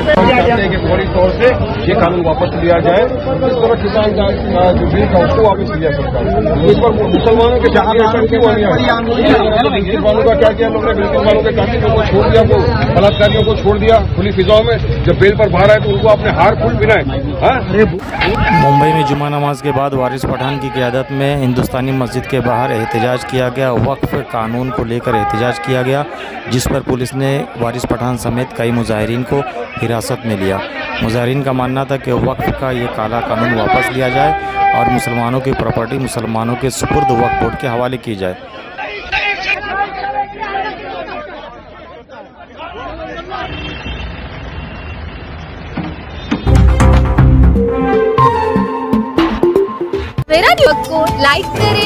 चाहते हैं कि फौरी तौर से ये कानून वापस लिया जाए। इस तरह किसान का जो बिल था उसको वापस लिया सरकार। इस पर मुसलमानों के जहाँ मुसलमानों का क्या किया लोगों ने, मुसलमानों के कातिलों को छोड़ दिया, बलात्कारियों को छोड़ दिया खुली फिजाओं में। जब बेल पर बाहर आए तो उनको अपने हार फूल पिनाए। मुंबई में जुमा नमाज के बाद वारिस पठान की क़यादत में हिंदुस्तानी मस्जिद के बाहर एहतजाज किया गया। वक्फ कानून को लेकर एहतजाज किया गया, जिस पर पुलिस ने वारिस पठान समेत कई मुजाहिरीन को हिरासत में लिया। मुजाहिरीन का मानना था कि वक्फ का ये काला कानून वापस लिया जाए और मुसलमानों की प्रॉपर्टी मुसलमानों के सुपुर्द वक्फ बोर्ड के हवाले की जाए। मेरा न्यूज़ को लाइक करें,